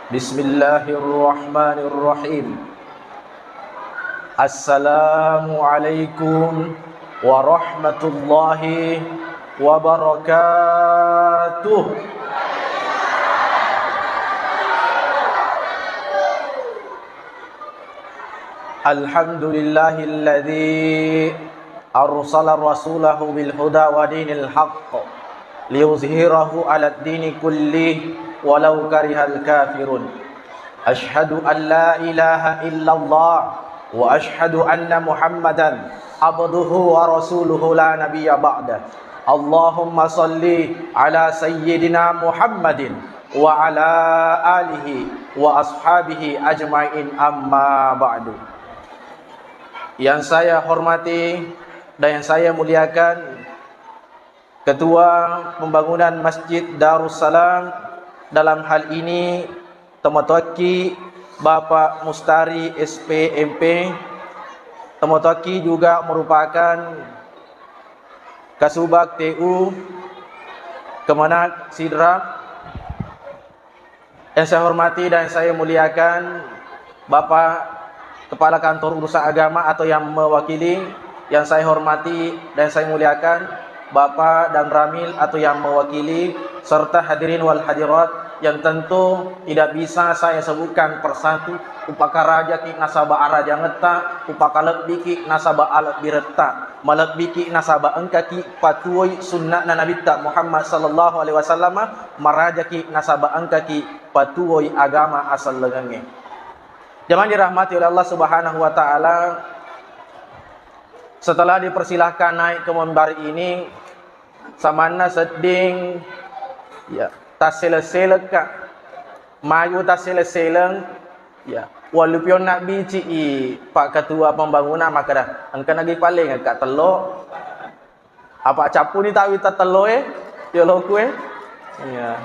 Bismillahirrahmanirrahim. Assalamualaikum warahmatullahi wabarakatuh. Alhamdulillahilladzi arsala rasulahu bil huda wa dinil haqq liyuzhirahu 'alad dini kullih walau karihal kafirun. Asyhadu an la ilaha illallah wa asyhadu anna Muhammadan abduhu wa rasuluhu la nabiyya ba'da. Allahumma salli ala sayyidina Muhammadin wa ala alihi wa ashabihi ajma'in, amma ba'du. Yang saya hormati dan yang saya muliakan Ketua Pembangunan Masjid Darussalam, dalam hal ini Temutoki Bapak Mustari SPMP. Temutoki juga merupakan Kasubag TU Kemenag Sidrap. Yang saya hormati dan saya muliakan Bapak Kepala Kantor Urusan Agama atau yang mewakili. Yang saya hormati dan saya muliakan Bapak dan Ramil atau yang mewakili, serta hadirin wal hadirat yang tentu tidak bisa saya sebutkan persatu. Upaka raja ki nasaba araja ngeta, upaka lebih ki nasaba alat bireta, malebih ki nasaba engka ki patuoi sunnah Nabi Muhammad sallallahu alaihi wasallam, maraja ki nasaba engka ki patuoi agama asal legange. Jemaah dirahmati oleh Allah Subhanahu wa taala, setelah dipersilahkan naik ke mimbar ini, samana seding ya tasele-sele ka mayu tasele-seleng ya walaupun nak bici Pak Ketua Pembangunan maka dah engka lagi paling kat telok apa capu ni tahu ta telok ya lo kue ya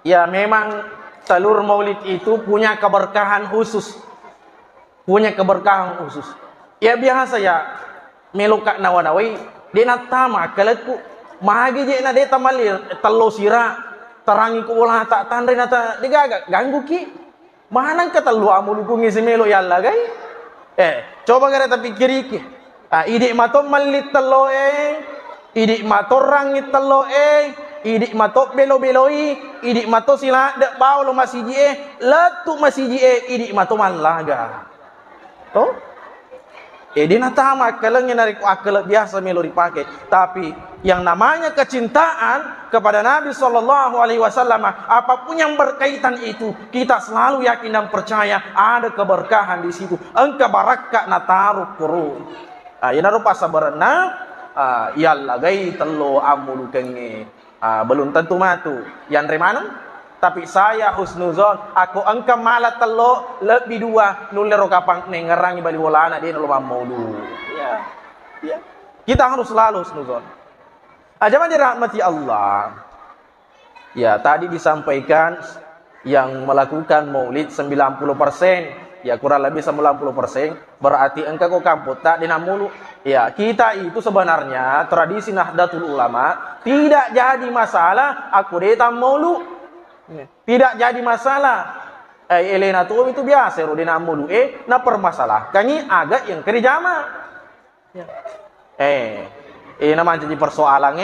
ya memang telur maulid itu punya keberkahan khusus. Ya biasa ya melukat nawanawai dia nak tama kalau ku mahagi je nak dia tamalir telo sira terangi ku ulah tak tandre nata digaga ganggu ki mana ka telu amul ku ngisi melo yalla gai coba gara ta pikir iki idik mato malit telo idik mato rangi telo idik mato belo-beloi idik mato sila dak bau lo masiji letu masiji idik mato malaga toh dia natama kalengnya narik akal biasa melo dipakai, tapi yang namanya kecintaan kepada Nabi sallallahu alaihi wasallam, apapun yang berkaitan itu kita selalu yakin dan percaya ada keberkahan di situ. Engka barakah nataru kurun. Ina rupa sabarna yalla gai telo amul kenge. Belum tentu matu. Yang remana? Tapi saya husnuzon, aku engkau malah telo lebih dua nulero kapang nengerangi bali wala anak dia nulama maulu. Ya. Kita harus selalu husnuzon. Jemaah dirahmati Allah. Ya, tadi disampaikan yang melakukan maulid 90%, ya kurang lebih 90%, berarti engkau kamput tak dinamulu. Ya, kita itu sebenarnya tradisi Nahdlatul Ulama tidak jadi masalah aku deta maulu. Tidak jadi masalah. Elena tu itu biasa rodina mulu na permasalah kani agak yang kerjama. Nama jadi persoalan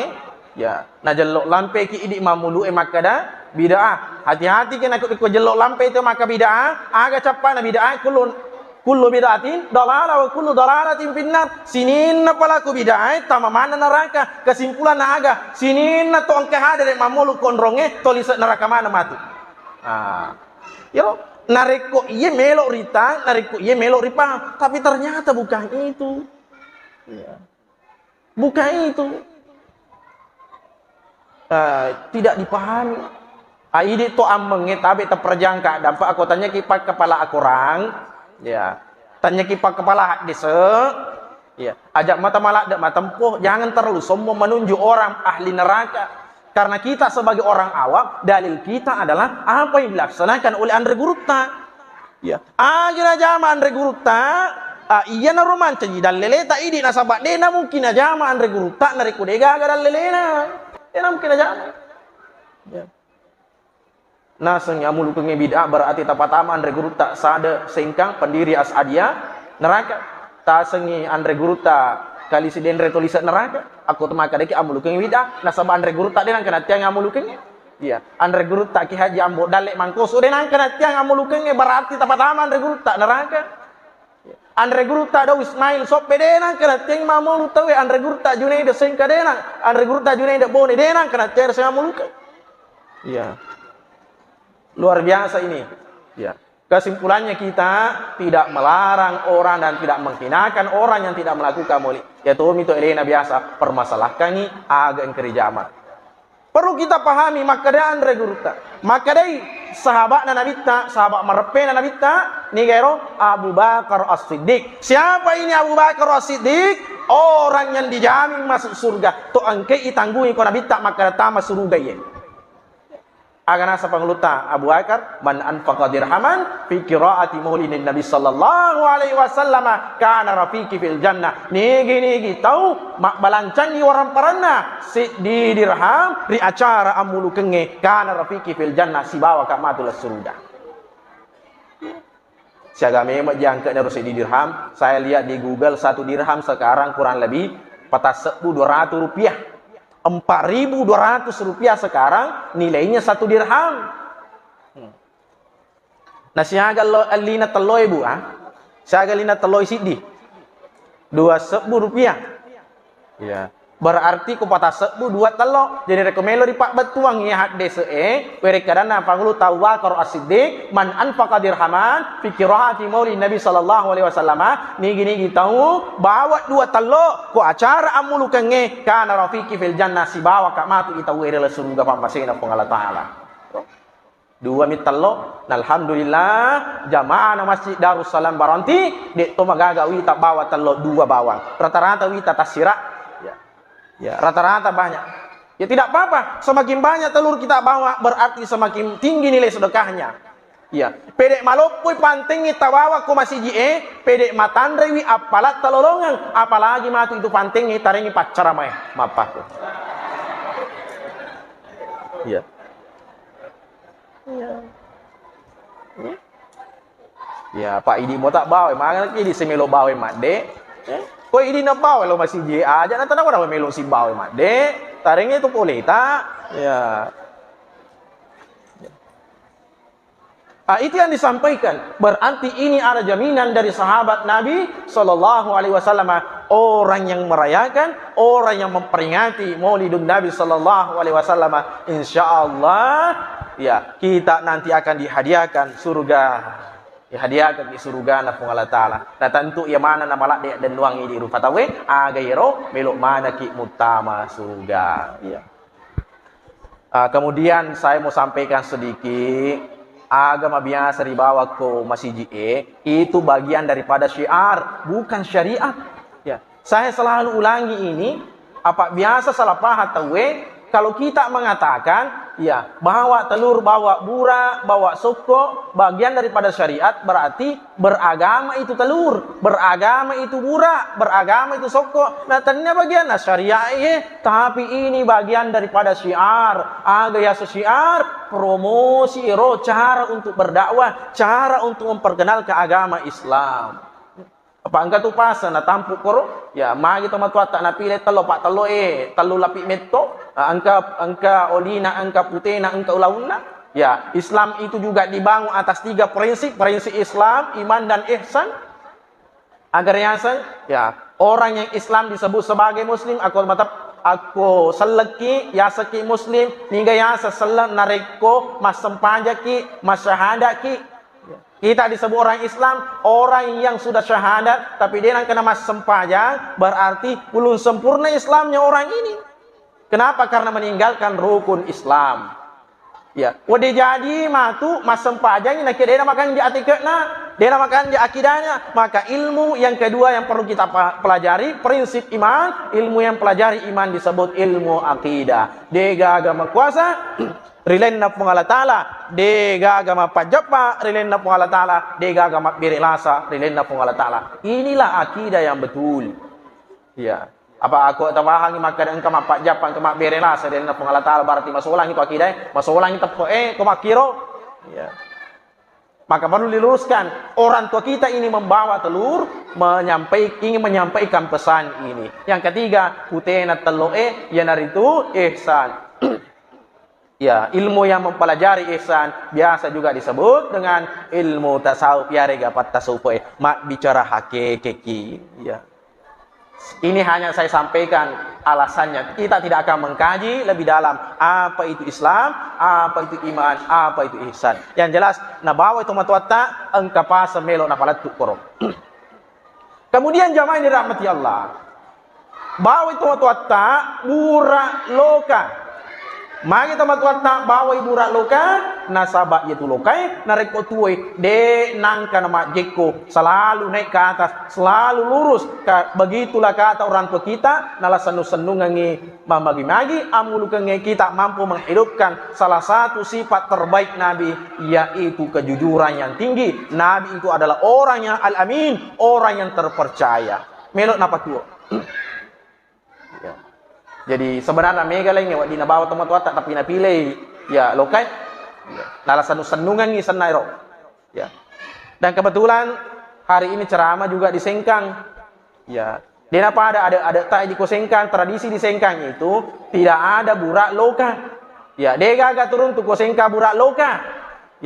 ya. Na jelok lampe ki idik mamulu makada bid'ah. Hati-hati kena ikut jelok lampe itu maka bid'ah. Agak cepat na bid'ah kullu bid'atin dalalah wa kullu dalalatin finnar. Sinin na pelaku bid'ah tamamana neraka. Kesimpulan na aga sinin na to angka hada de mamulu kondronge tulis neraka mana matu. Yo nareko iye melok rita, nareko iye melok ripa, tapi ternyata bukan itu. Ya. Bukan itu. Tidak dipahami. Ini to amenge tabe terperjangka dampak aku tanya kipak kepala aku orang. Ya, tanya kipak kepala desa. Ya, ajak mata malak dak mata tempuh, jangan terlalu sombong menunjuk orang ahli neraka. Karena kita sebagai orang awam, dalil kita adalah apa yang dilaksanakan oleh Andre Gurutta. Ya, aja jama Andre Gurutta, iya na romanca ji dalile ta idi na sabat de na mungkin aja ma Andre Gurutta na rekudega ga dalile na. Ya mungkin aja. Ya. Naseng amul kenge bid'ah berarti tapatama andre guru tak sada sengkang pendiri As'adiyah neraka. Ta sengi andre guru tak kali si denre tulisan neraka. Aku temaka deki amul kenge bid'ah nasaba andre guru tak denang kena tiang amul kenge. Iya, andre guru tak ki haji ambo dalek mangkoso denang kena tiang amul kenge berarti tapatama andre guru tak neraka. Andre guru tak ada Ismail sope denang kena tiang mamulu tawe andre guru tak Junaid sengka denang andre guru tak Junaid bone denang kena tiang seng amul kenge. Iya. Luar biasa ini. Ya. Kesimpulannya kita tidak melarang orang dan tidak menghinakan orang yang tidak melakukan maulid. Ya tuh itu elena biasa permasalahkan ini agak kerja amat. Perlu kita pahami maka dia andre gurta. Maka dia sahabat Nabi ta, sahabat merepe Nabi ta, ni gero Abu Bakar As-Siddiq. Siapa ini Abu Bakar As-Siddiq? Orang yang dijamin masuk surga. To angke itanggungi ko Nabi ta maka datang masuk surga ye. Akan asa pangluta Abu Bakar man anfaqa dirhaman fi qiraati maulidin Nabi sallallahu alaihi wasallam kana rafiqi fil jannah. Nigi tahu mak balancan ni orang parana si di dirham ri acara amulu kenge kana rafiqi fil jannah si bawa ka matul surga. Siaga memang jangka harus di dirham. Saya lihat di Google 1 dirham sekarang kurang lebih patas 1.200 rupiah. 4.200 rupiah sekarang nilainya 1 dirham. Nah siaga lina teloy bu siaga lina teloy sidi 2.000 rupiah. Ya. Berarti ku patah 2 telo. Jadi rekomelo di pak betuang ya hak dese were kadana pangulu tawa karo As-Siddiq man anfaqa dirhaman fi qiraati maulid Nabi sallallahu alaihi wasallam nigi tahu bawa 2 telo ku acara amulu kenge kana rafiqi fil jannah si bawa ka matu ita were le surga pampasena pengala taala. 2 mitalo alhamdulillah jamaah na Masjid Darussalam Baranti dek to magaga wi tak bawa telo 2 bawang. Rata-rata wi tak tasira. Ya, rata-rata banyak. Ya tidak apa-apa, semakin banyak telur kita bawa berarti semakin tinggi nilai sedekahnya. Ya, pedek malopui panting kita bawa ku masih pedek matandrewi apalat telolongan, apalagi matu itu panting taringi pacara mah, mapah. Ya. Ya. Ya, Pak Idi mau tak bawa, mana lagi di semelo bawa mak dek. Kau ini nak bawa lo masih aja, nanti nak orang melo si bawa mak dek, taringnya itu boleh tak? Ya. Itu yang disampaikan. Berarti ini ada jaminan dari sahabat Nabi Sallallahu Alaihi Wasallam. Orang yang merayakan, orang yang memperingati Maulidun Nabi Sallallahu Alaihi Wasallam, insya Allah, ya kita nanti akan dihadiahkan surga. Dihadiahkan di surga na Allah Ta'ala. Nah tentu ya mana nama lak dek dan nuang ini rupatawe agayro melok mana ki mutama surga. Ya. Kemudian saya mau sampaikan sedikit agama biasa dibawa ke masjid itu bagian daripada syiar bukan syariat. Ya. Saya selalu ulangi ini apa biasa salah paham tawe kalau kita mengatakan ya bawa telur, bawa bura, bawa soko bagian daripada syariat berarti beragama itu telur, beragama itu bura, beragama itu soko. Nah ternyata bagian syariat tapi ini bagian daripada syiar. Agaya syiar promosi cara untuk berdakwah, cara untuk memperkenalkan agama Islam. Apa angka tu pasal na tampuk koro ya magi to matua tak na pile telo pak telo telo lapi metto angka olina angka putena angka ulauna ya Islam itu juga dibangun atas 3 prinsip Islam iman dan ihsan agar ya orang yang Islam disebut sebagai muslim aku seleki ya seki muslim hingga ya seselan nareko mas sempajaki mas syahadaki. Kita disebut orang Islam, orang yang sudah syahadat, tapi dia nak kena mas sempajang, berarti belum sempurna Islamnya orang ini. Kenapa? Karena meninggalkan rukun Islam. Ya, wadi jadi matu mas sempajang nak dia makan di atikna, dia makan di akidahnya, maka ilmu yang kedua yang perlu kita pelajari prinsip iman, ilmu yang pelajari iman disebut ilmu akidah. Dega agama kuasa rilen na Allah Ta'ala dega agama pajapa rilen na Allah Ta'ala dega agama birilasa rilen na Allah Ta'ala. Inilah akidah yang betul. Ya, Apa aku tawahangi maka engka mapak japan kemak berela sedena pengalata berarti masulang itu akidah masulang itu kemak kiro ya. Maka perlu diluruskan orang tua kita ini membawa telur ingin menyampaikan pesan ini. Yang ketiga utena teloe yang dari itu ihsan. Ya, ilmu yang mempelajari ihsan biasa juga disebut dengan ilmu tasawuf ya rega pat tasawuf mak bicara hakiki ya. Ini hanya saya sampaikan alasannya. Kita tidak akan mengkaji lebih dalam apa itu Islam, apa itu iman, apa itu ihsan. Yang jelas, nabawa itu matuata engka pasa melo na palat tukoro. Kemudian jamaah yang dirahmati Allah. Bawa itu matuata murah loka. Magi teman tuata bawa ibu rak loka nasabak itu lokai nareko tuwe de nangka nama jeko selalu naik ke atas selalu lurus begitulah kata orang tua kita nala senu ngangi magi amulu kengi kita mampu menghidupkan salah satu sifat terbaik Nabi yaitu kejujuran yang tinggi. Nabi itu adalah orang yang al-amin, orang yang terpercaya. Melok napa tuo. Jadi sebenarnya mega lain ya di nabawa teman tua tapi napilih ya lokai nala senungan ni senairo ya. Dan kebetulan hari ini ceramah juga di Sengkang ya. Dia apa ada tak di Sengkang, tradisi di Sengkang itu tidak ada burak loka ya. Dia agak turun tu Sengkang burak loka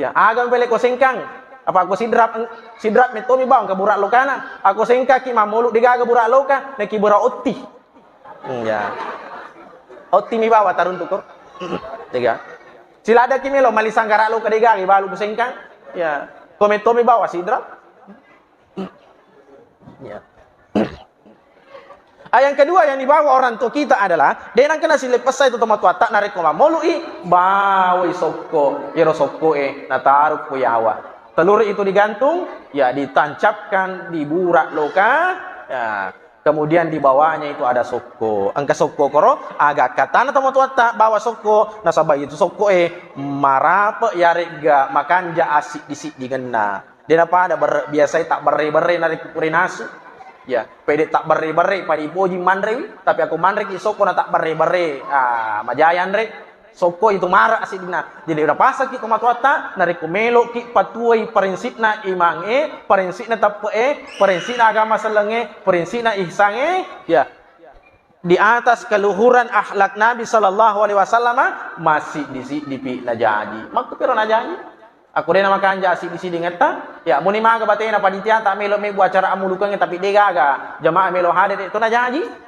ya. Agak beli Sengkang apa aku sidrap metomi bang ke burak lokana aku Sengkang ki mamuluk dia agak burak loka neki burak otti ya. Otti mi bawa tarun tukur. Tiga. Sila ada kimi lo malisang gara lo kadega ki balu kusengkang. Ya. Kometo mi bawa sidra. Ya. Yang kedua yang dibawa orang tua kita adalah denang kena silepas itu tomat watak narik koma molui bawa soko iro soko nataruh puyawa. Telur itu digantung ya ditancapkan di burak loka ya. Kemudian di bawahnya itu ada soko. Angka soko koro agak katana tomo tuata bawa soko nasabah itu soko marape ya rega makan ja asik disik digena. Dia apa ada biasa tak bere-bere nari kurinasu. Ya, pede tak bere-bere pada ipoji mandre tapi aku mandre ki soko na tak bere-bere. Majayan re. Soko itu marah asik dina. Jadi udah pasak ki tomo tuata nari kumelo ki patuai prinsipna imang prinsipna tape prinsipna agama selenge prinsipna ihsan ya. Di atas keluhuran akhlak Nabi sallallahu alaihi wasallam masih di pi najaji. Mak piro najaji? Aku dena makan jasi di sini ngeta. Ya muni maga batena panitia tak melo me buat acara amulukan tapi dega aga jamaah melo hadir itu najaji.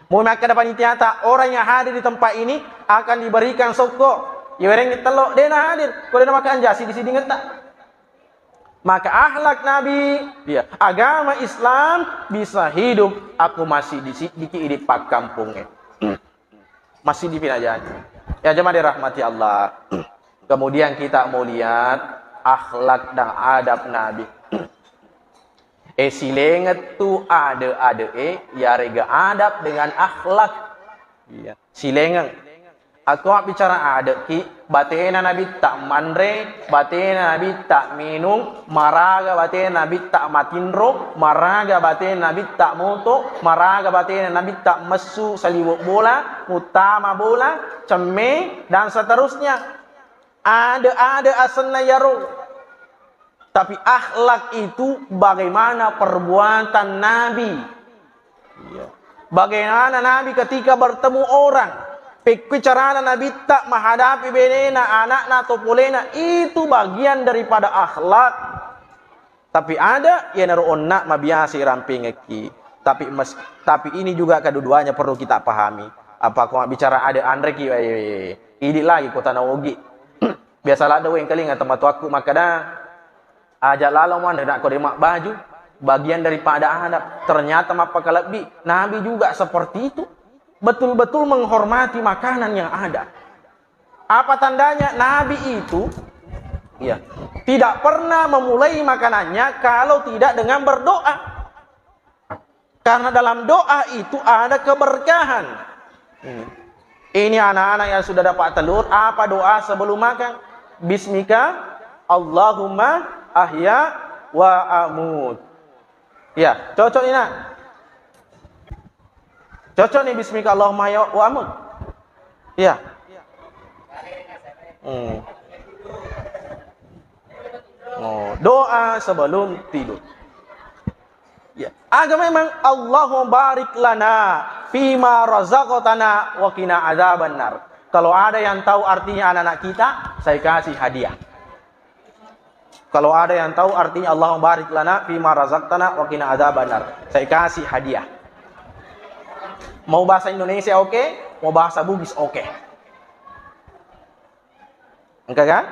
Mau makan panitia tak orang yang hadir di tempat ini akan diberikan soko. Ya orang telok dena hadir. Kau dena makan jasi di sini ngeta. Maka akhlak Nabi, ya, agama Islam bisa hidup. Aku masih di pak kampungnya. Masih di Pinajan. Ya jemaah dirahmati Allah. Kemudian kita mau lihat akhlak dan adab Nabi. Silenget tu ada ya rega adab dengan akhlak. Iya. Silenget. Aku bicara ada ki batena Nabi tak mandre, batena Nabi tak minum, maraga batena Nabi tak matinro, maraga batena Nabi tak moto, maraga batena Nabi tak mesu saliwuk bola, utama bola, ceme dan seterusnya. Ada asana yaru. Tapi akhlak itu bagaimana perbuatan Nabi. Bagaimana Nabi ketika bertemu orang. Bicarana Nabi tak menghadapi benena, anakna, topolena. Itu bagian daripada akhlak. Tapi ada yang naru'onna mabiasi rampingeki. Tapi ini juga kedua-duanya perlu kita pahami. Apa kau bicara ada Andre ki ini lagi kota nawogi. Biasalah ada yang kali ngat tempat aku maka dah ajak lalu mana nak kau demak baju bagian daripada adab. Ternyata apa lebih Nabi juga seperti itu, betul-betul menghormati makanan yang ada. Apa tandanya Nabi itu ya tidak pernah memulai makanannya kalau tidak dengan berdoa, karena dalam doa itu ada keberkahan. Ini anak-anak yang sudah dapat telur, apa doa sebelum makan? Bismika Allahumma ahya wa amut. Ya, cocok ini nak. Cocok nih bismika Allahumma ya wa amut. Iya. Oh, doa sebelum tidur. Ya. Agama memang Allahumma barik lana fima razaqtana wa qina adzabannar. Kalau ada yang tahu artinya anak-anak kita, saya kasih hadiah. Kalau ada yang tahu artinya Allahumma barik lana fima razaqtana wa qina adzabannar, saya kasih hadiah. Mau bahasa Indonesia oke, mau bahasa Bugis oke. Enggak kan?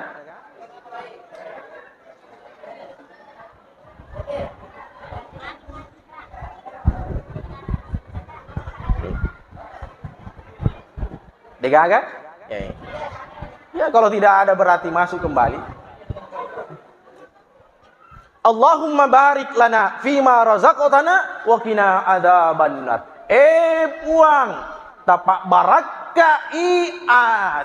Digaga? Ya, ya, kalau tidak ada berarti masuk kembali. Allahumma barik lana fima razaqtana wa qina adzabannar. Puang tapak baraka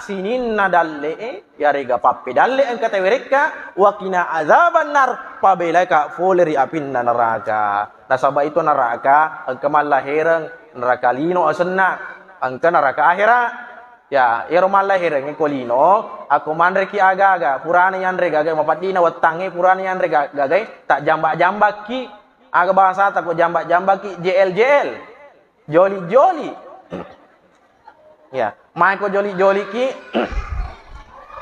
sinin nadalle ya rega pappe dalle ang katewereka wa qina adzabannar pabelaka foleri apinna neraka. Nasaba itu neraka ang kamallaherang neraka lino asenna ang neraka akhirat. Ya, irmal lahir ng kolino, ako manre ki agaga, purana yan re gagay, mapati na watangi, purana yan re gagay, tak jambak-jambak ki, aga bahasa tak ko jambak-jambak ki, JL, joli-joli. Ya, main ko joli-joli ki,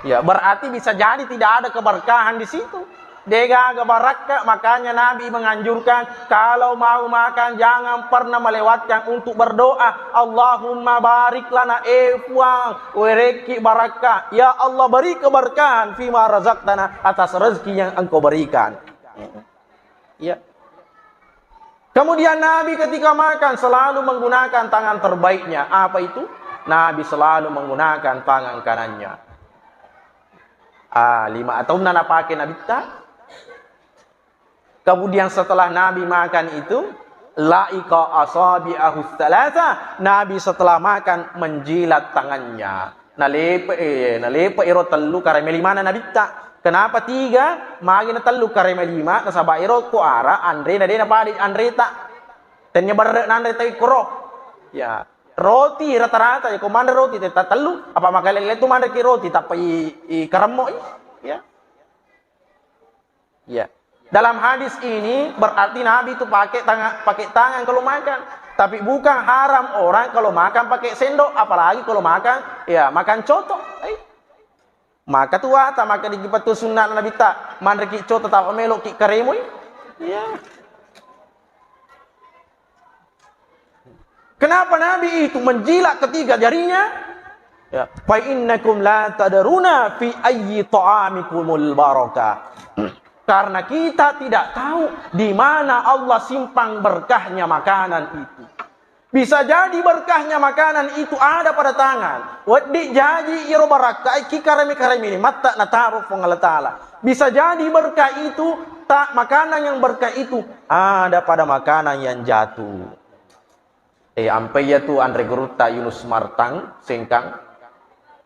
ya, berarti bisa jadi tidak ada keberkahan di situ. Dega baraka, makanya Nabi menganjurkan kalau mau makan jangan pernah melewatkan untuk berdoa. Allahumma barik lana fuang wereki baraka. Ya Allah beri keberkahan fima razaqtana atas rezeki yang engkau berikan. Ya. Kemudian Nabi ketika makan selalu menggunakan tangan terbaiknya. Apa itu? Nabi selalu menggunakan tangan kanannya. 5 atau nana pakai Nabi tak? Kemudian setelah Nabi makan itu, laika asabi'ahu thalatha, Nabi setelah makan menjilat tangannya. Nalepe iro telu kareme limana Nabi tak. Kenapa 3? Magi na telu kareme 5 nasaba iro ko ara andre na dena padi andre tak. Tenya barre nandre tai koro. Ya, roti rata-rata ya komanda roti tak telu apa makalele tu mandre ki roti tak i karamo ya. Ya. Dalam hadis ini berarti Nabi itu pakai tangan kalau makan. Tapi bukan haram orang kalau makan pakai sendok, apalagi kalau makan ya makan coto. Maka tua tak maka digipatu sunnah Nabi tak mandreki coto tak melok ki karemoi. Ya. Kenapa Nabi itu menjilat ketiga jarinya? Ya, fa innakum la tadaruna fi ayyi ta'amikumul barakah. Karena kita tidak tahu di mana Allah simpang berkahnya makanan itu. Bisa jadi berkahnya makanan itu ada pada tangan. Wadi jadi iro baraka ki karami ini mata nataruh Allah Taala. Bisa jadi berkah itu tak makanan yang berkah itu ada pada makanan yang jatuh. Ampai ya tu Andre Guruta Yunus Martang Sengkang.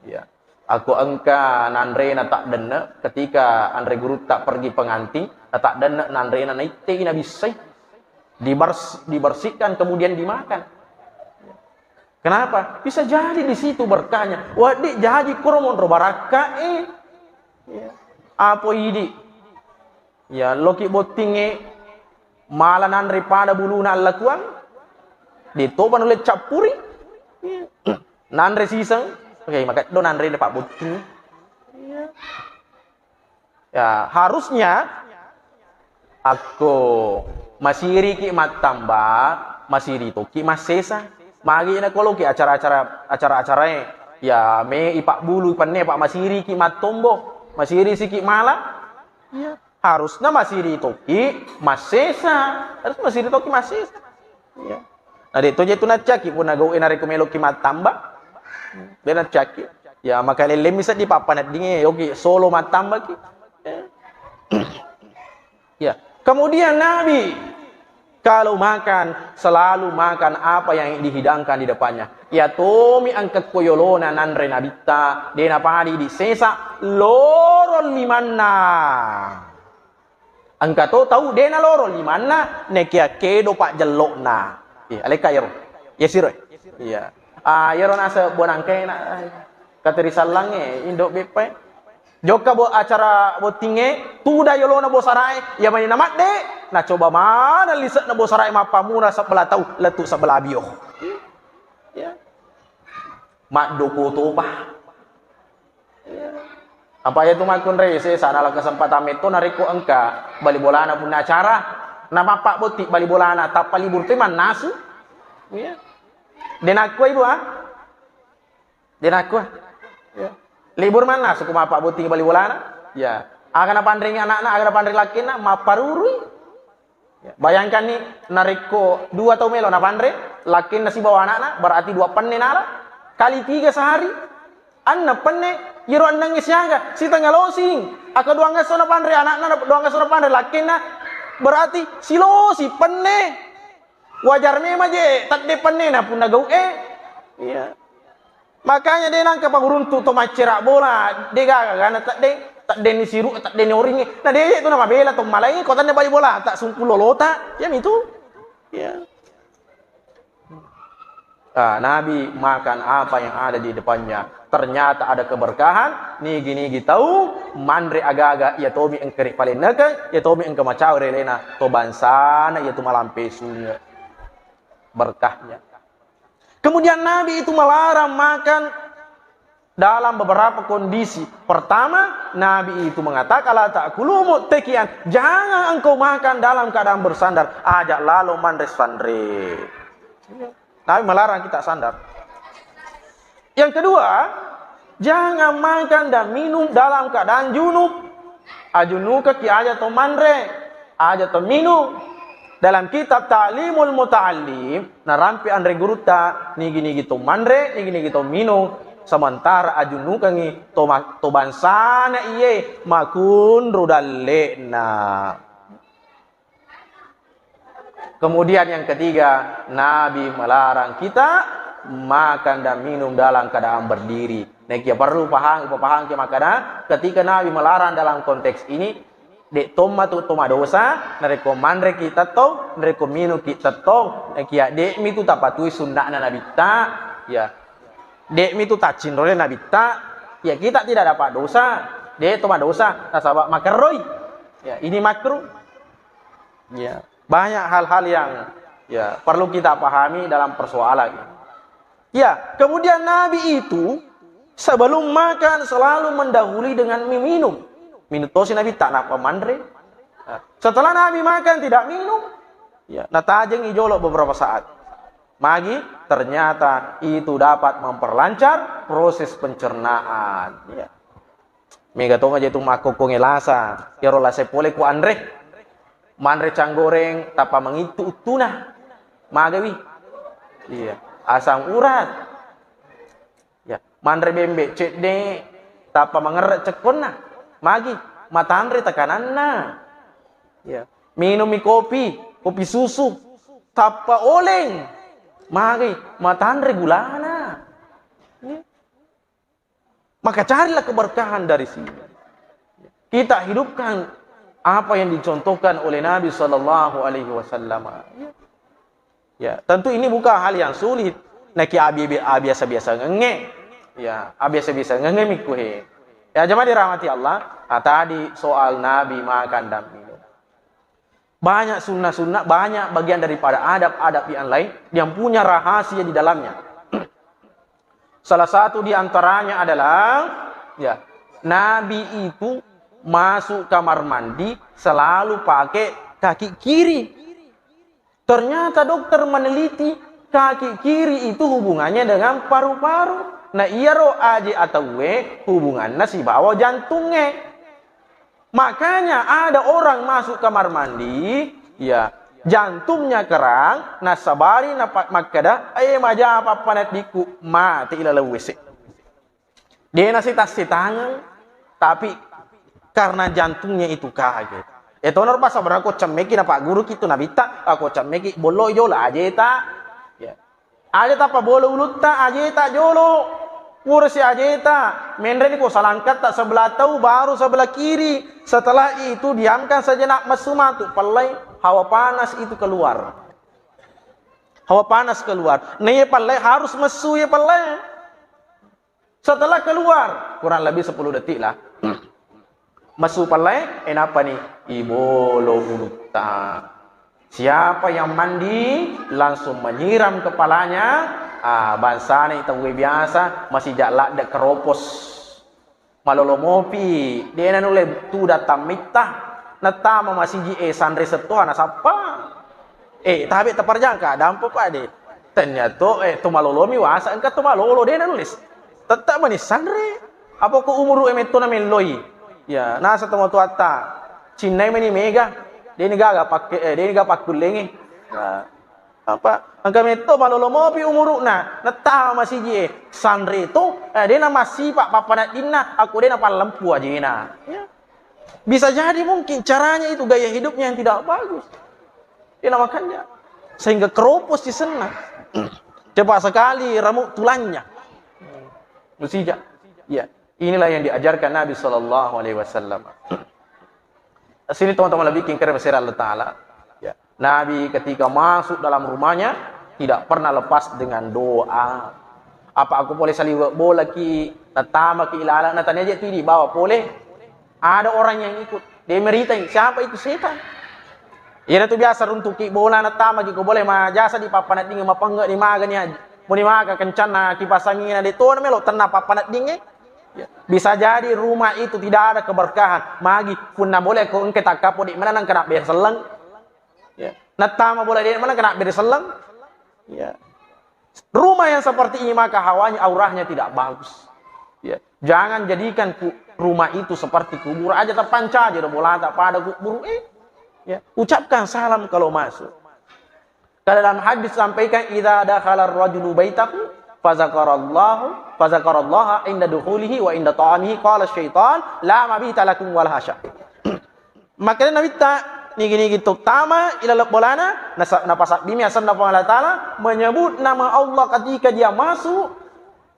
Ya. Aku engka nandrena tak dena ketika Andre Guru tak pergi pengantin tak dena nandrena naite na bisai dibersihkan kemudian dimakan. Kenapa? Bisa jadi di situ berkahnya. Wadi jadi kuromon baraka ya. Apa ini? Ya loki botinge malah nandre pada buluna lakuan ditoban oleh capuri. Nandre sisang. Oke, maka do nandre Pak Buting. Ya, harusnya aku masiri ki matamba, masiri to ki masesa. Magi na kalau ki acara-acara ya me ipak bulu panne Pak masiri ki matombo, masiri si ki mala. Ya, harusnya masiri to ki masesa. Harus masiri to ki masesa. Ya. Nah, itu je tu na caki pun nagawin na rekomelo ki matamba. Benar caki. Ya maka lele bisa di papan dinge oke solo matamba ki. Ya. Kemudian Nabi kalau makan selalu makan apa yang dihidangkan di depannya. Ya tomi angkat koyolona nandre nabita dena padi di sesa lorol limanna. Angkat tahu dena lorol limanna nekia kedo pak jelokna. Ya alekairo. Ya siro. Iya. Yaro nasa bonangke na kateri salange indok bepe. Joka bo acara botinge tuda yolo na bosarai ya mani namat de na coba mana liset na bosarai mapamuna sebelah tahu letu sebelah bio. Ya. Mak doko toba. Ya. Apa itu makun rese sanalah kesempatan itu nariko engka bali bolana pun acara nama pak botik bali bolana tapa libur teman nasu. Ya. Den aku ibu Den aku. Ya. Libur mana suku mapak buting bali bolana? Ya. Akan apa andring anak-anak, akan apa andring laki nak maparurui. Ya. Bayangkan nih nariko 2 atau melo na pandre, laki nasi bawa anak-anak berarti 2 penne nala kali 3 sehari. Anna penne yero andang isyaga si tengah losing. Aka 2 ngaso na pandre anak-anak 2 ngaso na pandre laki na berarti si losi penne. Wajar memang je tak de penne na pun nagau Iya. Makanya dia nang kapaguruntu to macerak bola, dia gana tak de ni siru tak de ni oringi. Nah dia itu nama bela to malai kota ne bali bola tak sungku lolota, ya itu. Ya. Nabi makan apa yang ada di depannya. Ternyata ada keberkahan. Ni gini tahu mandre aga-aga ya tomi engkeri paling naka, ya tomi engke macau relena to bansana ya tu malampe sunga. Berkahnya. Kemudian Nabi itu melarang makan dalam beberapa kondisi. Pertama, Nabi itu mengatakan la ta'kulu muttakian, jangan engkau makan dalam keadaan bersandar. Ajak lalu mandres sandre. Nabi melarang kita sandar. Yang kedua, jangan makan dan minum dalam keadaan junub. Ajunuka ki aja to mandre, aja to minum. Dalam kitab Ta'limul Muta'allim, narampi andre guruta, ni gini gitu mandre, ni gini gitu minum. Sementara ajunuka ngi to bansana iye makun rudallena. Kemudian yang ketiga, Nabi melarang kita makan dan minum dalam keadaan berdiri. Nek ya perlu paham ke makana ketika Nabi melarang dalam konteks ini dek toma tu toma dosa, nareko mandre kita to, nareko minu kita to, kia dek mi tu tapatui sunnah Nabi ta, ya. Dek mi tu tacin role Nabi ta, ya kita tidak dapat dosa. Dek toma dosa, nasabak makaroi. Ya, ini makruh. Ya, banyak hal-hal yang ya perlu kita pahami dalam persoalan ini. Ya, kemudian Nabi itu sebelum makan selalu mendahului dengan minum. Minum tosi Nabi tak nak pemandre. Setelah Nabi makan tidak minum. Ya, natajeng ijolok beberapa saat. Magi ternyata itu dapat memperlancar proses pencernaan. Ya. Mega tonga jatuh makoko ngelasa. Ya rola sepole ku andre. Mandre canggoreng tapa mengitu tuna. Magawi. Iya. Asam urat. Ya, mandre bembe cede tapa mengerak cekonna. Magi matandre tekananna. Ya. Minum kopi susu, tapa oleng. Magi matandre gulana. Ya. Maka carilah keberkahan dari sini. Kita hidupkan apa yang dicontohkan oleh Nabi Sallallahu Alaihi Wasallam. Ya, tentu ini bukan hal yang sulit. Naki biasa-biasa ngenge. Ya, biasa-biasa ngenge mikuhe. Ya jemaah dirahmati Allah, tadi soal Nabi makan dan minum. Banyak sunnah-sunnah, banyak bagian daripada adab-adab yang lain yang punya rahasia di dalamnya. Salah satu di antaranya adalah ya, Nabi itu masuk kamar mandi selalu pakai kaki kiri. Ternyata dokter meneliti kaki kiri itu hubungannya dengan paru-paru. Nah iya roh aja atau hubungannya si bawa jantungnya. Makanya ada orang masuk kamar mandi, ya jantungnya kerang, nah sabari napak makada, maja apa panet diku mati ilala wc. Dia nasi tas tangan, tapi karena jantungnya itu kaget. Itu nor pas aku cemeki napak guru gitu nabita, aku cemeki bolo yola aja ta, ya. Aja ta pa bolo ulut ta aja ta jolo. Kursi ajeta, mendre ni ko salangkat tak sebelah tahu baru sebelah kiri. Setelah itu diamkan sejenak mesumatu, pelai hawa panas itu keluar. Hawa panas keluar. Nih palai harus mesu ya palai. Setelah keluar kurang lebih 10 detik lah. Mesu palai, apa nih? Ibolo ulukta. Siapa yang mandi langsung menyiram kepalanya. Bangsa ni tahu biasa masih jalak dek keropos. Malolomopi. Dia nanule tu datang mitah. Natama masih ji sandre setua na sapa. Tapi terperjangka dampo pak de. Ternyata tu malolomi wasa engka tu malolo dia nulis. Tetap manis sandre. Apa ko umuru emeto na meloi. Ya, nasa tamo tu atta. Cinai meni mega. Dia ni gaga pakai dia ni gaga pakulengi. Apa? Angka meto malolomo pi umuruna. Nata masih ji sandre tu dia na masih pak papa nak dina. Aku dia na palempu aja na. Ya. Bisa jadi mungkin caranya itu gaya hidupnya yang tidak bagus. Dia namakannya sehingga keropos di sana. Cepat sekali remuk tulangnya. Musijak. Ya, inilah yang diajarkan Nabi sallallahu alaihi wasallam. Sini teman-teman lebih kingkir mesir Allah Taala. Ya. Nabi ketika masuk dalam rumahnya tidak pernah lepas dengan doa. Apa aku boleh salih bola ki natama ki ilala natanya aja tu dibawa boleh. Ada orang yang ikut. Dia meritai siapa itu setan. Ia tu biasa runtuk ki bola natama ki ko boleh ma jasa di papanat dinge mapangga di maga ni aja. Muni maga kencana kipas angin de to melo tenna papanat dinge. Ya. Bisa jadi rumah itu tidak ada keberkahan. Magi punna boleh ko engke tak kapo di mana nang kena ber seleng. Ya. Natama boleh di mana kena ber seleng. Ya. Rumah yang seperti ini maka hawanya aurahnya tidak bagus. Ya. Jangan jadikan rumah itu seperti kubur aja terpanca aja bola tak pada kubur. Ya, ucapkan salam kalau masuk. Dalam hadis sampaikan idza dakhala ar-rajulu baitahu fazakarallaha inda dukhulihi wa inda ta'amihi qala syaitan la mabita lakum wal hasya. Maka Nabi ta nigi gitu tama ila bolana napasak bimi asan Allah Taala menyebut nama Allah ketika dia masuk,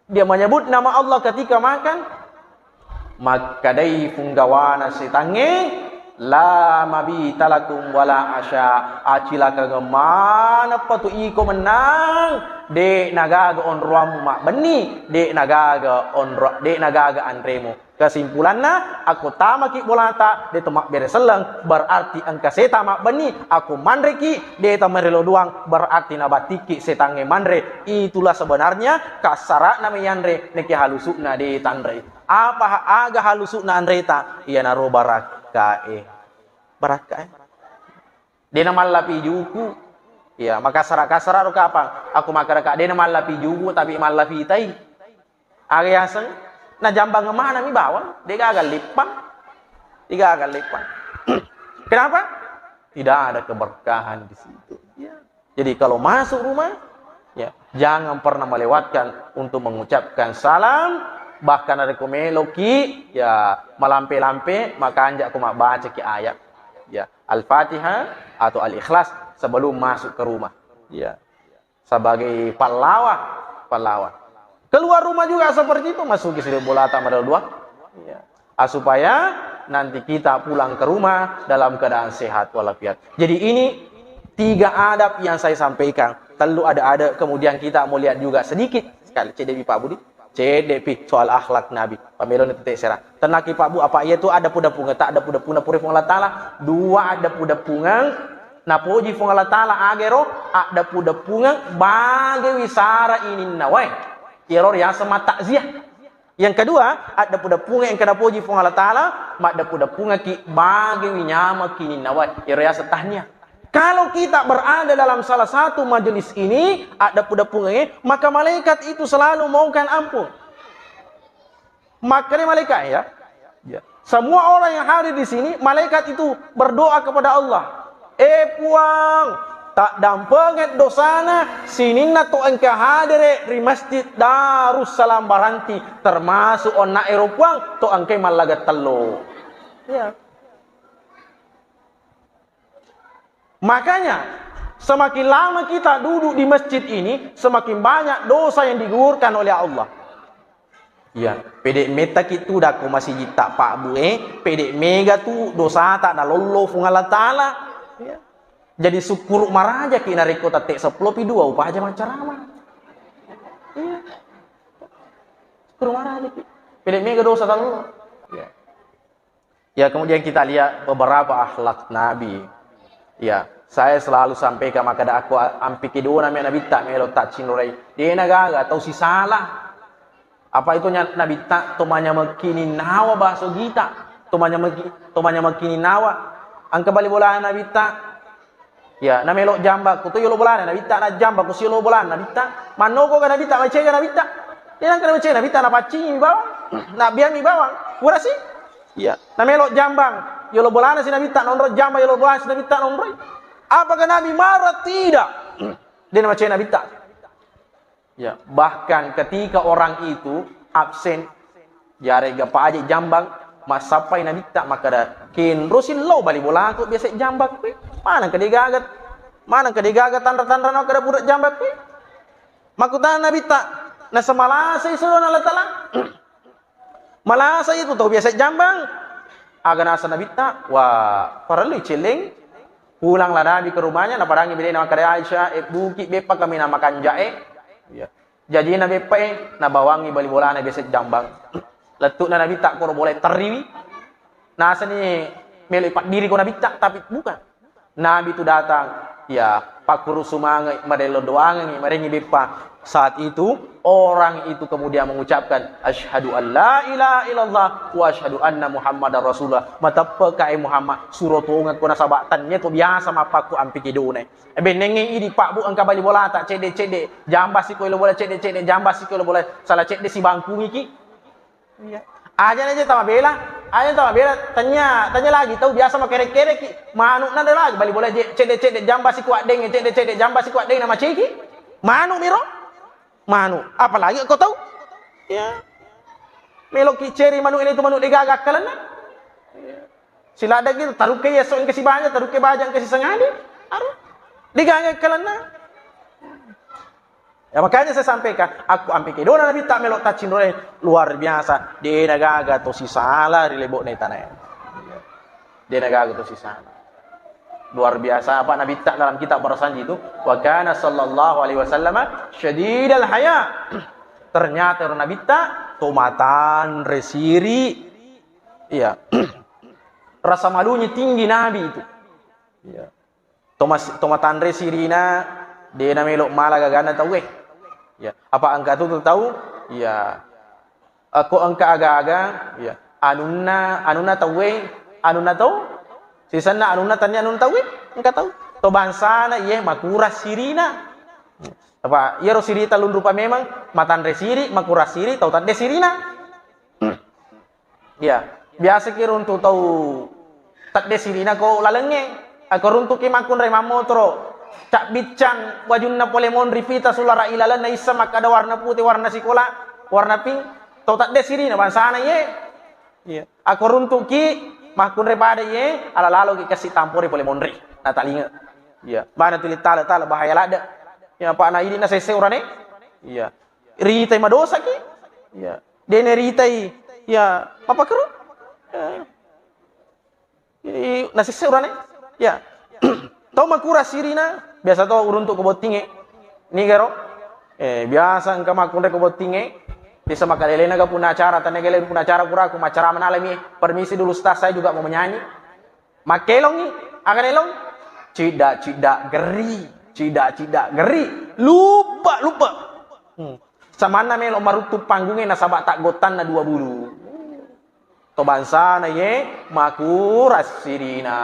dia menyebut nama Allah ketika makan, maka dai punggawana sitange la mabita lakum wala asya acila kagemana patu iko menang de nagaga on ruamu mak beni de nagaga andremo. Kesimpulannya aku tamaki bolata de temak bere seleng berarti angka seta mak beni aku mandreki de tamerelo duang berarti nabatiki setange mandre. Itulah sebenarnya kasara namanya andre neki halusukna de tandre. Apa aga halusukna andreta iya naro barak barakah dia nama lapi juku ya maka kasara ro kapang aku makaraka dia nama lapi juku tapi malapi tai aga yaseng na jambang mana mi bawang dia gagal lipang kenapa tidak ada keberkahan di situ ya. Jadi kalau masuk rumah ya jangan pernah melewatkan untuk mengucapkan salam. Bahkan ada komeloki ya melampe-lampe maka anjak aku baca ki ayat ya Al-Fatihah atau Al-Ikhlas sebelum masuk ke rumah ya sebagai pahlawan. Keluar rumah juga seperti itu masuk ke bola tak modal dua ya supaya nanti kita pulang ke rumah dalam keadaan sehat walafiat. Jadi ini 3 adab yang saya sampaikan. Lalu ada kemudian kita mau lihat juga sedikit sekali CDP Pak Budi. CDP soal akhlak Nabi. Pamelon itu serah. Tenaki Pak Bu apa ia tu ada puda-punga tak ada puda-punga puri Allah Taala. 2 ada puda-punga na puji fung Allah Taala agero ada puda-punga bagi wisara ini nawai. Error yang sama takziah. Yang kedua ada puda-punga yang kena puji fung Allah Taala, mak ada puda-punga ki bagi winyama kini nawai. Error yang setahnya. Kalau kita berada dalam salah satu majelis ini, ada puda-punganya, maka malaikat itu selalu mohonkan ampun. Makanya malaikat ya. Semua orang yang hadir di sini, malaikat itu berdoa kepada Allah. Puang, tak dampenget dosana, sinina to engka hadire di masjid Darussalam Baranti, termasuk onna Eropuang, to engke malaga telo. Ya. Makanya semakin lama kita duduk di masjid ini, semakin banyak dosa yang digugurkan oleh Allah. Ya, pedek meta kitu dah ko masih tak pak bu pedek mega tu dosa tak dah lolo fung Allah Taala. Ya. Jadi syukur maraja ki nariko tatek 10 pi 2 upah aja macarama. Iya. Syukur maraja ki. Pilih mega dosa tahu. Ya. Ya, kemudian kita lihat beberapa akhlak Nabi. Ya, saya selalu sampaikan maka aku ampi kedua Nabi tak melo tak cinurai. Dia nagaga atau si salah. Apa itu Nabi tak tomanya makini nawa bahasa kita. Tomanya makini nawa. Angka bali bola Nabi tak. Ya, na melok jamba ko to yolo bola Nabi tak na jamba ko si yolo bola Nabi tak. Manoko ka Nabi tak macega Nabi tak. Dia nang kana macega Nabi tak na paci mi bawang. Na biang mi bawang. Pura sih? Ya, na melok jambang. Yolo bola na si Nabi tak nonro jamba yolo bola si Nabi tak nonro. Apakah Nabi marah? Tidak. Dia na macega Nabi tak. Ya, bahkan ketika orang itu absen jare gapa aja jambang masapai Nabi tak maka dah kin rosin lo bali bola aku biasa jambak pe mana ke digagat tanda-tanda nak kada budak jambak pe makutan Nabi tak na semalasa isu na latala malasa itu tahu biasa jambang agan asa Nabi tak wah paralu celeng pulanglah Nabi ke rumahnya na parangi bini nama kada Aisyah buki bepa kami nama makan jae ya jadi Nabi pe na bawangi bali bola na biasa jambang letuk na Nabi tak koro boleh teriwi. Nah sini melipat diri ko Nabi tak tapi bukan. Nabi itu datang, ya Pak Guru Sumangai madelo doangi marengi bepa. Saat itu orang itu kemudian mengucapkan asyhadu an la ilaha illallah wa asyhadu anna Muhammadar Rasulullah. Matapa kai Muhammad surotonga ko nasabatannya to biasa mapaku ampi kidune. Ebe nengi idi Pak Bu angka bali bola tak cede jambas ko lo bola cede jambas ko lo bola salah cede si bangku iki. Iya. Aja tama bela, tanya lagi tahu biasa mah kerek-kerek manuk nanda lagi bali boleh cede jambas si kuat deng cede jambas si kuat deng nama ceki. Manuk miro? Manuk. Apalagi kau tahu? Ya. Melok ki ceri manuk ini tu manuk digagak kalana. Sila ada gitu taruh ke yeso ke si banyak taruh ke bajang ke si sengadi. Aduh. Digagak kalana. Ya makanya saya sampaikan, aku ampe kedona Nabi tak melok tacin luar biasa. Dia nagaga to si salah rilebok na tanah. Dia nagaga to si salah. Luar biasa apa Nabi tak dalam kitab Barasanji itu, wa kana sallallahu alaihi wasallam syadidal haya. Ternyata Nabi tak tomatan resiri. Iya. Rasa malunya tinggi Nabi itu. Iya. Tomatan resirina dia na melok malah gagana tahu ya, apa engkau tu tahu? Ya, aku engkau aga-aga. Ya, anuna tahu? Anuna tahu? Sisana anuna tanya anuna tahu? Engkau tahu? To bangsa na ye makuras sirina. Apa? Ye rosiri talun rupa memang matan resiri makuras siri tahu tande sirina. Ya, biasa kira untuk tahu tande sirina ko lalenge. Aku runtuk ki makun re mamotro. Cak bicang wajunna polemon rifita sulara ilalan na isa makada warna putih warna sikola warna pink tau tak desiri na bansana ye yeah. Aku runtuk ki makun repada ye ala lalo ki kasih tampori polemon ri na talinga ya bana tulit tala bahaya lada ya pak na ini na sese urane ya ritai madosa ki ya dene ritai ya apa keru na sese urane ya tau makura sirina biasa tau uruntuk kebotinge ni garo biasa engka makunde kebotinge bisa makalelena ga puna acara tanegele puna acara pura aku macara manalami permisi dulu staf saya juga mau menyanyi makelong ni akan elong cida geri lupa samana melo marutu panggungnya nasabak tak gotan na 2 bulu to bangsa na ye makuras sirina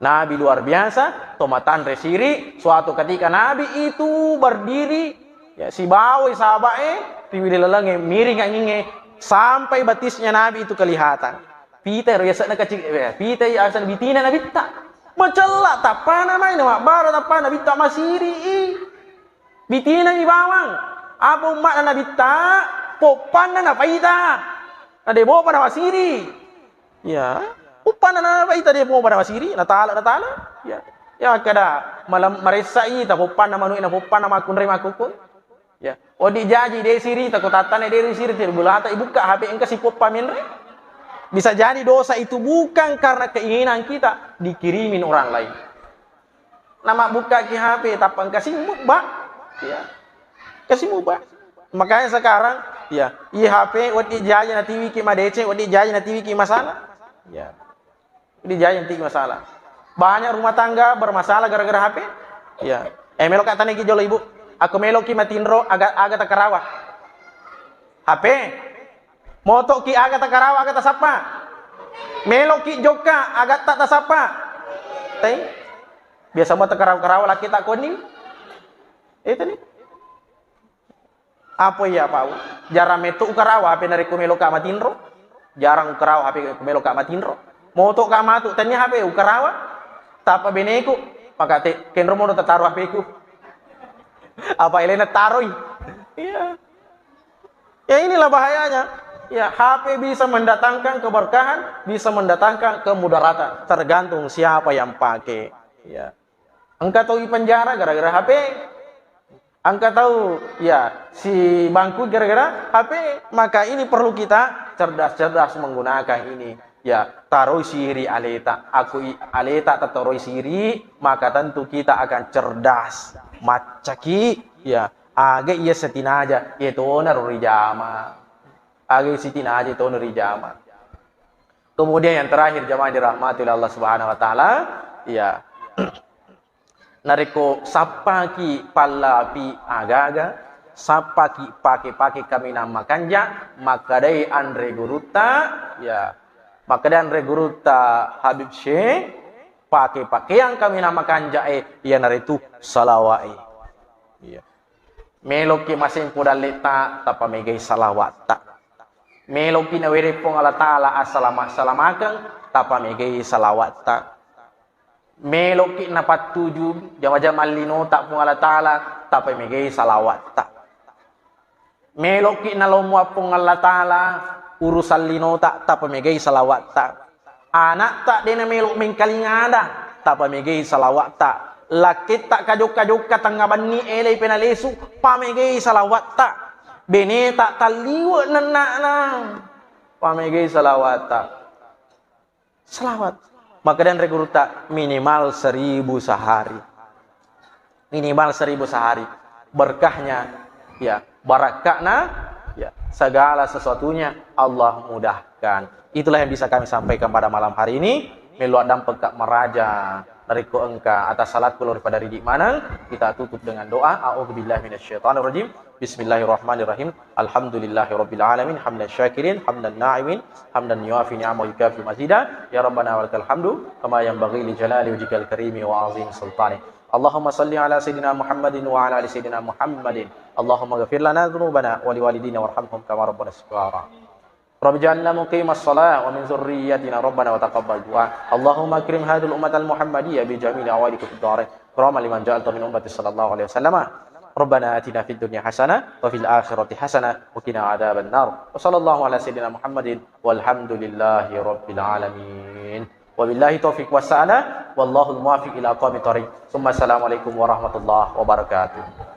Nabi luar biasa, tomatan resiri. Suatu ketika Nabi itu berdiri, ya si bawai sahabatnya, piwili lelenge miring anginge sampai batisnya Nabi itu kelihatan. Pita biasa nak kecil, pita ya asal bitina Nabi tak mencela tak pana main mak baru tak pana Nabi tak masiri. Bitina ni bawang, apa umat Nabi tak popan na paita. Ada bawa pada masiri. Ya. Upan na ba ita dia mo pada masiri natala ya kada malam maresai ta upan na manu ina upan na makun re makukun ya odi jaji de siri ta ko tatane de siri te bulata ibuka HP engka si popa menre Bisa jadi dosa itu bukan karena keinginan kita dikirimin orang lain. Nama buka ki HP tapang kasih mubah, ya. Kasih mubah. Makanya sekarang ya, HP wadi jajan na TV ki madece, wadi jajan na TV ki masalah. Ya. Wadi jajan TV masalah. Banyak rumah tangga bermasalah gara-gara HP. Ya. Melok katanya ki jolo ibu, aku melok ki matindro agak takarawa. HP. Moto ki agak takarawa agak tasapa. Melok ki joka agak tak tasapa. Teng. Biasa mau takarawa laki tak kuning. Itu nih. Apa ya Pak? Jarang metu ukarawa HP dari kumelo ka matindro. Jarang ukarawa HP kumelo ka matindro. Moto ka matu tanya HP ukarawa. Tapa beneku. Pakate kenro mo taruh HP ku. Apa Elena taruh? Iya. Ya inilah bahayanya. Ya, HP bisa mendatangkan keberkahan, bisa mendatangkan kemudaratan, tergantung siapa yang pakai. Ya. Engkau tahu di penjara gara-gara HP. Engkau tahu ya si bangku gara-gara HP. Maka ini perlu kita cerdas-cerdas menggunakan ini. Ya, taruh siri aleta. Aku aleta taruh siri, maka tentu kita akan cerdas. Macaki ya, agak iya setinaja, itu naruri jama. Agak setinaja itu naruri jama. Kemudian yang terakhir jamaah dirahmati oleh Allah Subhanahu wa taala, ya. Nariko sapaki palapi agaga, sapaki pake kami namakanja, makadai Andre Guruta, ya. Makadai Andre Guruta Habib Syekh, pake yang kami namakanja ya naritu salawai. Ya. Meloki masing podal leta tapa megai salawat. Meloki na werepong Allah Ta'ala asalamakang tapa megai salawat. Meloki na patuju jama-jama lino tak pung Allah Ta'ala tapa megai salawat. Meloki na lomwa pung Allah Ta'ala urusan lino tak tapa megai salawat. Anak tak dena melok mengkalingada tapa megai salawat. Laki tak kajuk-kajuk katangaban ni elay penalesu pamegay salawat ta. Bene tak taliwa na pamegay salawat ta. Salawat. Maka dan reguruta minimal 1000 sehari. Minimal 1000 sehari. Berkahnya ya, barakahna ya, segala sesuatunya Allah mudahkan. Itulah yang bisa kami sampaikan pada malam hari ini. Meluat dan pekak meraja dari engka atas salat keluar pada di mana kita tutup dengan doa a'udzubillahi minasyaitonirrajim bismillahirrahmanirrahim alhamdulillahirabbil alamin hamdan syakirin hamdan na'imin hamdan yuafi ni'amahu yukafi mazida ya rabbana walakal hamdu kama yanbaghi li jalali wajhikal karimi wa azim sultani Allahumma salli ala sayyidina Muhammadin wa ala ali sayyidina Muhammadin Allahumma ghfir lana dhunubana wa liwalidina warhamhum kama rabbana saghira Rabbi ja'alna muqimas shalah wa min dzurriyyatina rabbana wa taqabbal du'a. Allahumma akrim hadhihi al-ummata al-muhammadiyya bi jami'i awaidik fid dharain. Karama liman ja'alta min ummati sallallahu alaihi wasallam. Rabbana atina fid dunya hasanah wa fil akhirati hasanah wa qina adzaban nar. Wa sallallahu ala sayyidina Muhammadin walhamdulillahi rabbil alamin. Wabillahi taufiq was sa'adah wallahu al-muwaffiq ila aqwamit thariq. Assalamualaikum warahmatullahi wabarakatuh.